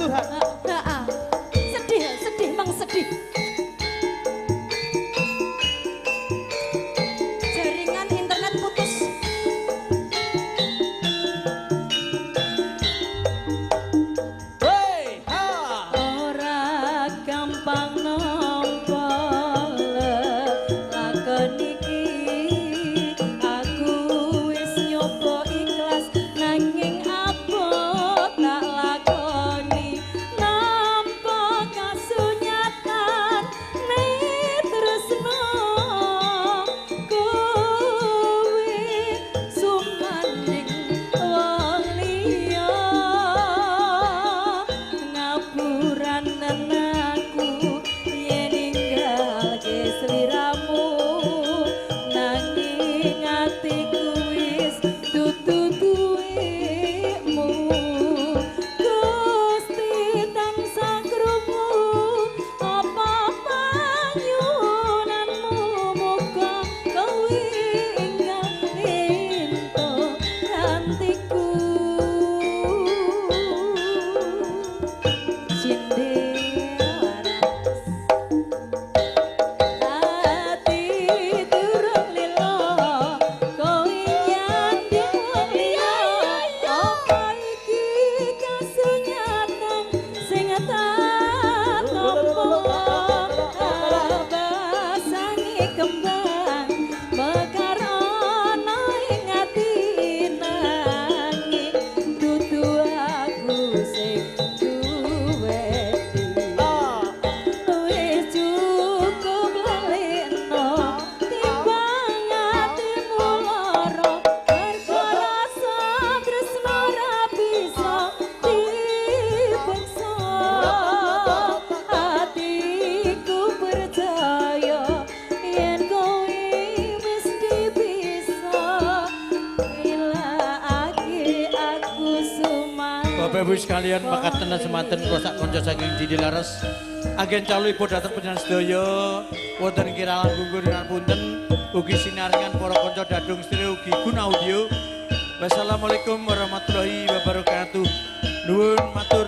curhat. Sedih, sedih, mang sedih. Jaringan internet putus. Hei, ha. Ora gampang nampa lakon iki. Aku wis nyoba ikhlas nanging abot tak lakoni. Nampa kasunyatan nek tresno kowe sumaning wong liya. Ngapuranen aku yen ninggalke sliramu nanging atiku wis dudu duwemu. Gusti tansah krungu apa panyunanmu muga kowe ingkang ento rantiku. Ati durung lilo kowe nyandi wong liya. Apa iki kasunyatan sing tak nampa. Basangi kembang mekar ana ing ati nanging dudu aku sing duweni. Wis cukup lalekno timbang atimu lara perkara tresno ora bisa dipaksa. Atiku percaya yen kowe mesti bisa nilakake aku suman. Bapak Ibu sekalian makaten semanten kosak konco saking Didi Laras. Agen calu ibu datang penyan sedaya wonten kiralan gugur dengan punten ugi sinaringan para konco dadung stereo ugi guna audio. Wassalamualaikum warahmatullahi wabarakatuh. Nuwun matur